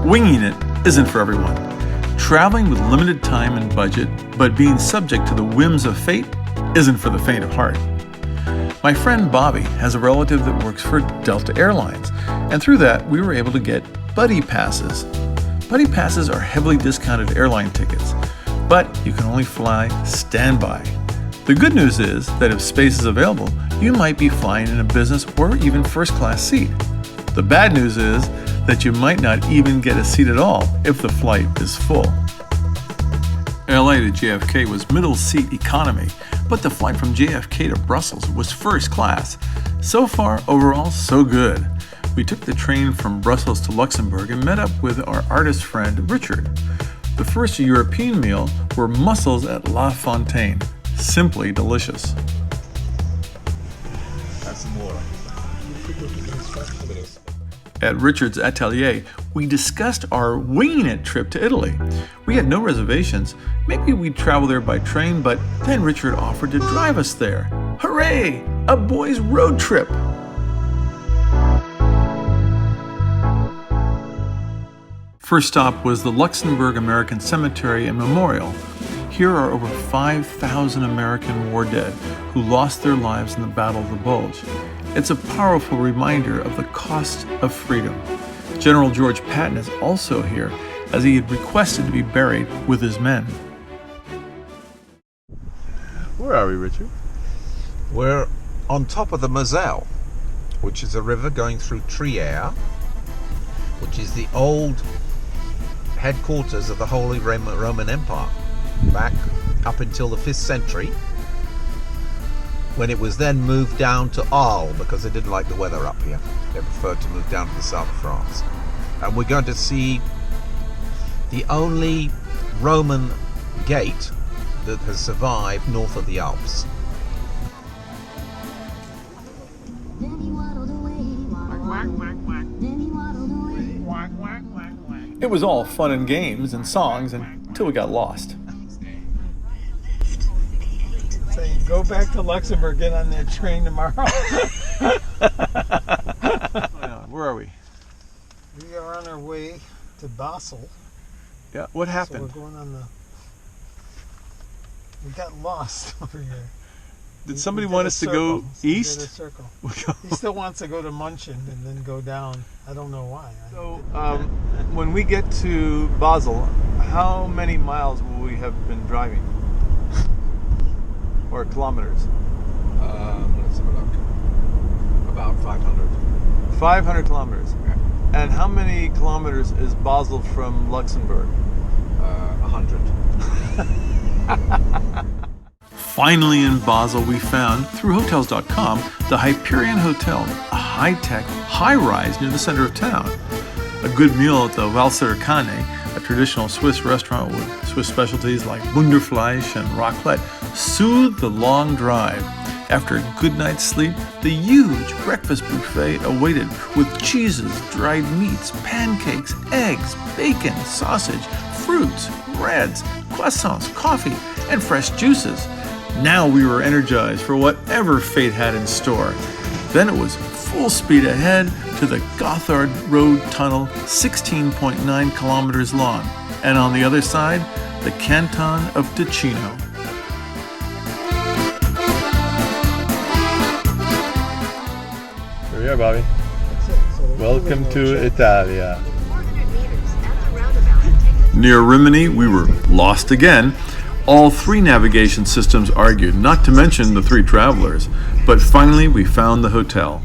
Winging it isn't for everyone. Traveling with limited time and budget, but being subject to the whims of fate, isn't for the faint of heart. My friend Bobby has a relative that works for Delta Airlines, and through that we were able to get buddy passes. Buddy passes are heavily discounted airline tickets, but you can only fly standby. The good news is that if space is available, you might be flying in a business or even first-class seat. The bad news is that you might not even get a seat at all if the flight is full. LA to JFK was middle seat economy, but the flight from JFK to Brussels was first class. So far, overall, so good. We took the train from Brussels to Luxembourg and met up with our artist friend Richard. The first European meal were mussels at La Fontaine. Simply delicious. Have some water. At Richard's atelier, we discussed our winging it trip to Italy. We had no reservations. Maybe we'd travel there by train, but then Richard offered to drive us there. Hooray! A boys' road trip! First stop was the Luxembourg American Cemetery and Memorial. Here are over 5,000 American war dead who lost their lives in the Battle of the Bulge. It's a powerful reminder of the cost of freedom. General George Patton is also here, as he had requested to be buried with his men. Where are we, Richard? We're on top of the Moselle, which is a river going through Trier, which is the old headquarters of the Holy Roman Empire, back up until the 5th century, when it was then moved down to Arles because they didn't like the weather up here. They preferred to move down to the south of France. And we're going to see the only Roman gate that has survived north of the Alps. It was all fun and games and songs until we got lost. Saying, go back to Luxembourg, get on that train tomorrow. Where are we? We are on our way to Basel. Yeah, what happened? So we're going on the... We got lost over here. Did somebody want us to go east? We did a circle. He still wants to go to München and then go down. I don't know why. So, when we get to Basel, how many miles will we have been driving? Or kilometers? Let's have a look. About 500. 500 kilometers. Yeah. And how many kilometers is Basel from Luxembourg? 100. Finally in Basel, we found, through Hotels.com, the HYPERION Hotel, a high-tech, high-rise near the center of town. A good meal at the Valser Cane, a traditional Swiss restaurant with Swiss specialties like Wunderfleisch and raclette, soothed the long drive. After a good night's sleep, the huge breakfast buffet awaited with cheeses, dried meats, pancakes, eggs, bacon, sausage, fruits, breads, croissants, coffee, and fresh juices. Now we were energized for whatever fate had in store. Then it was full speed ahead to the Gotthard Road Tunnel, 16.9 kilometers long, and on the other side, the canton of Ticino. Here we are, Bobby. Welcome to Italia. Near Rimini, we were lost again. All three navigation systems argued, not to mention the three travelers. But finally, we found the hotel.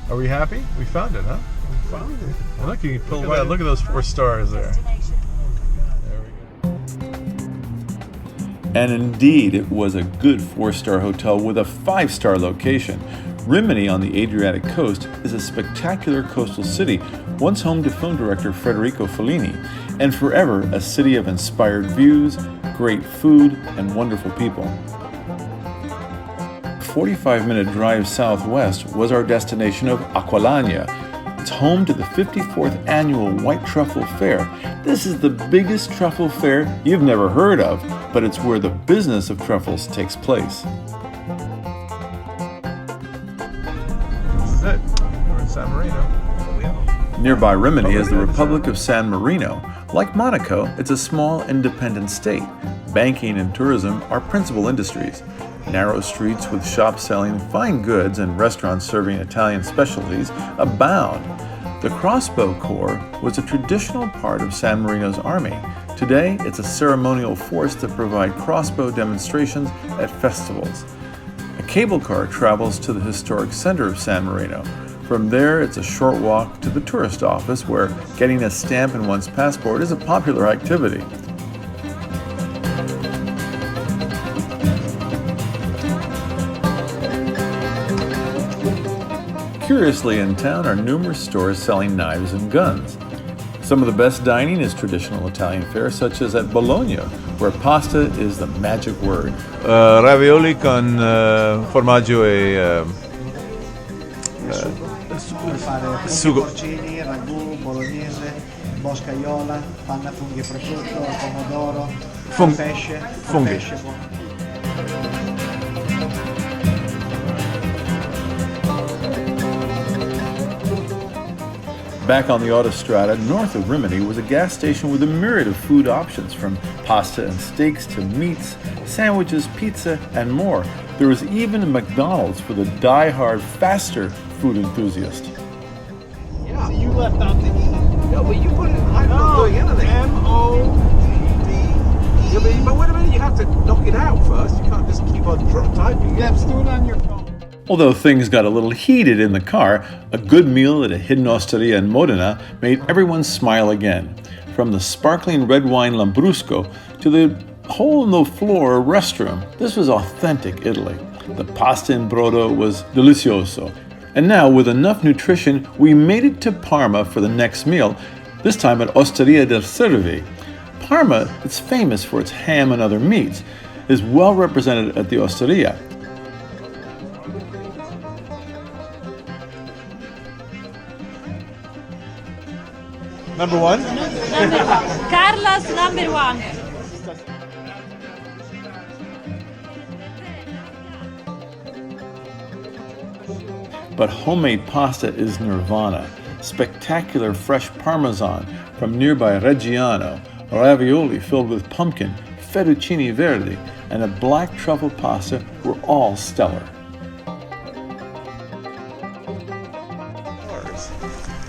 Are we happy? We found it, huh? We found it. Well, look, you can pull away. Look at those 4 stars there. There we go. And indeed, it was a good 4-star hotel with a 5-star location. Rimini on the Adriatic coast is a spectacular coastal city, once home to film director Federico Fellini, and forever a city of inspired views, great food, and wonderful people. A 45-minute drive southwest was our destination of Aqualagna. It's home to the 54th annual White Truffle Fair. This is the biggest truffle fair you've never heard of, but it's where the business of truffles takes place. This is it. We're in San Marino. Nearby Rimini is the Republic of San Marino. Like Monaco, it's a small independent state. Banking and tourism are principal industries. Narrow streets with shops selling fine goods and restaurants serving Italian specialties abound. The crossbow corps was a traditional part of San Marino's army. Today, it's a ceremonial force that provides crossbow demonstrations at festivals. A cable car travels to the historic center of San Marino. From there, it's a short walk to the tourist office where getting a stamp in one's passport is a popular activity. Curiously, in town are numerous stores selling knives and guns. Some of the best dining is traditional Italian fare, such as at Bologna, where pasta is the magic word. Ravioli con formaggio e Puoi fare sugo. porcini, ragù, bolognese, boscaiola, panna funghi e prosciutto, pomodoro, pesce, funghi. pesce buono. Back on the Autostrada, north of Rimini, was a gas station with a myriad of food options, from pasta and steaks to meats, sandwiches, pizza, and more. There was even a McDonald's for the die-hard, faster food enthusiast. So you left out the E. No, but you put it. I'm not doing anything. M-O-D-D-E. Yeah, but wait a minute. You have to knock it out first. You can't just keep on typing. Yeah, just do it on your phone. Although things got a little heated in the car, a good meal at a hidden osteria in Modena made everyone smile again. From the sparkling red wine Lambrusco to the hole-in-the-floor restroom, this was authentic Italy. The pasta in brodo was delicioso. And now, with enough nutrition, we made it to Parma for the next meal, this time at Osteria del Servi. Parma, it's famous for its ham and other meats, is well represented at the Osteria. Number one. Number one. Carla's number one. But homemade pasta is nirvana. Spectacular fresh parmesan from nearby Reggiano, ravioli filled with pumpkin, fettuccine verdi, and a black truffle pasta were all stellar.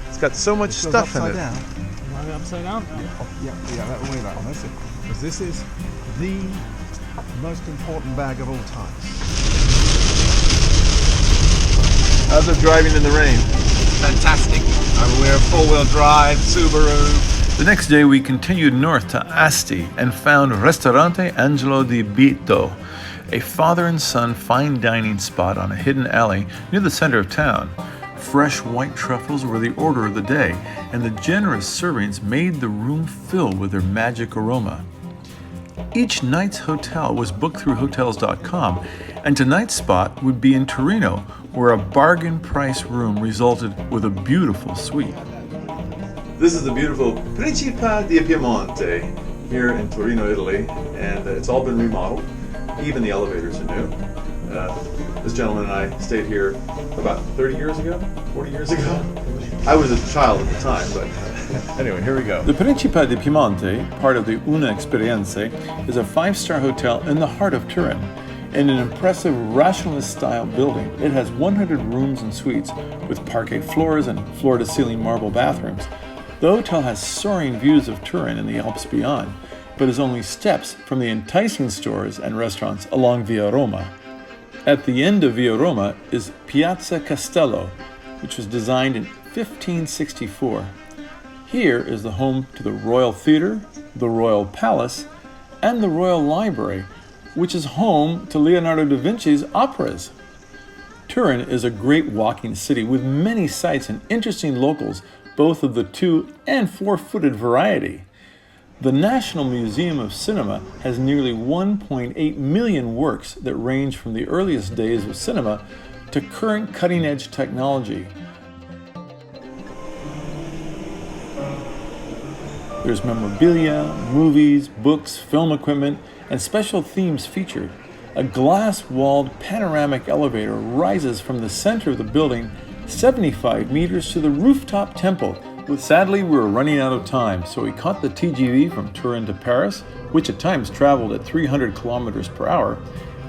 It's got so much stuff in it. You want it upside down? Yeah, that way that one. That's it. Because this is the most important bag of all time. How's it driving in the rain? Fantastic. We're a four-wheel drive Subaru. The next day we continued north to Asti and found Ristorante Angelo di Bito, a father and son fine dining spot on a hidden alley near the center of town. Fresh white truffles were the order of the day, and the generous servings made the room fill with their magic aroma. Each night's hotel was booked through Hotels.com, and tonight's spot would be in Torino, where a bargain price room resulted with a beautiful suite. This is the beautiful Principia di Piemonte here in Torino, Italy, and it's all been remodeled. Even the elevators are new. This gentleman and I stayed here about 30 years ago, 40 years ago. I was a child at the time, but anyway, here we go. The Principia di Piemonte, part of the Una Experienze, is a 5-star hotel in the heart of Turin. In an impressive rationalist-style building, it has 100 rooms and suites with parquet floors and floor-to-ceiling marble bathrooms. The hotel has soaring views of Turin and the Alps beyond, but is only steps from the enticing stores and restaurants along Via Roma. At the end of Via Roma is Piazza Castello, which was designed in 1564. Here is the home to the Royal Theatre, the Royal Palace, and the Royal Library, which is home to Leonardo da Vinci's operas. Turin is a great walking city with many sights and interesting locals, both of the 2- and 4-footed variety. The National Museum of Cinema has nearly 1.8 million works that range from the earliest days of cinema to current cutting-edge technology. There's memorabilia, movies, books, film equipment, and special themes featured. A glass-walled panoramic elevator rises from the center of the building 75 meters to the rooftop temple, Sadly, we were running out of time, so we caught the TGV from Turin to Paris, which at times traveled at 300 kilometers per hour,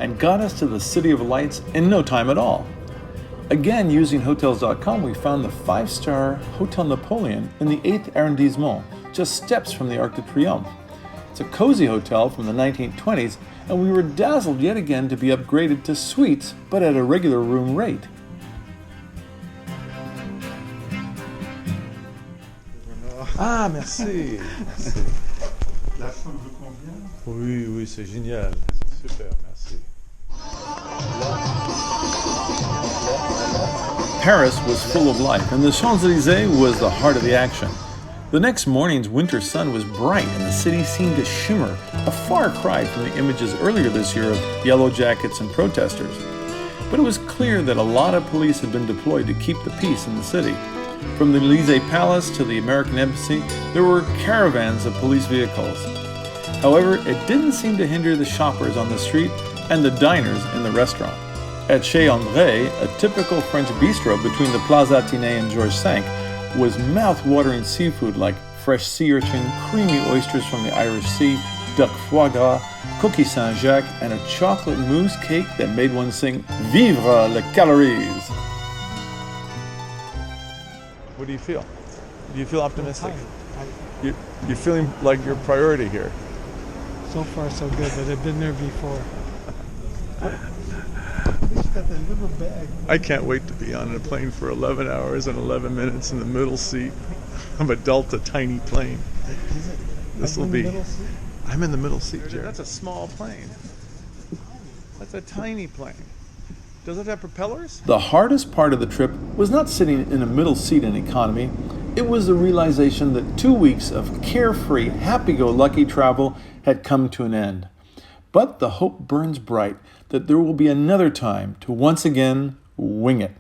and got us to the City of Lights in no time at all. Again, using Hotels.com, we found the 5-star Hotel Napoleon in the 8th arrondissement, just steps from the Arc de Triomphe. It's a cozy hotel from the 1920s, and we were dazzled yet again to be upgraded to suites, but at a regular room rate. Ah, merci. Merci. La chambre vous convient? Oui, oui, c'est génial. Super, merci. Paris was full of life, and the Champs-Élysées was the heart of the action. The next morning's winter sun was bright, and the city seemed to shimmer, a far cry from the images earlier this year of yellow jackets and protesters. But it was clear that a lot of police had been deployed to keep the peace in the city. From the Élysée Palace to the American Embassy, there were caravans of police vehicles. However, it didn't seem to hinder the shoppers on the street and the diners in the restaurant. At Chez André, a typical French bistro between the Place Athénée and Georges V, was mouth-watering seafood like fresh sea urchin, creamy oysters from the Irish Sea, duck foie gras, cookies Saint-Jacques, and a chocolate mousse cake that made one sing "Vivre les calories!" What do you feel? Do you feel optimistic? You're feeling like you're a priority here. So far, so good, but I've been there before. At least got that little bag. I can't wait to be on a plane for 11 hours and 11 minutes in the middle seat of a Delta tiny plane. This will be. I'm in the middle seat, Jared. That's a small plane. That's a tiny plane. Does it have propellers? The hardest part of the trip was not sitting in a middle seat in economy. It was the realization that 2 weeks of carefree, happy-go-lucky travel had come to an end. But the hope burns bright that there will be another time to once again wing it.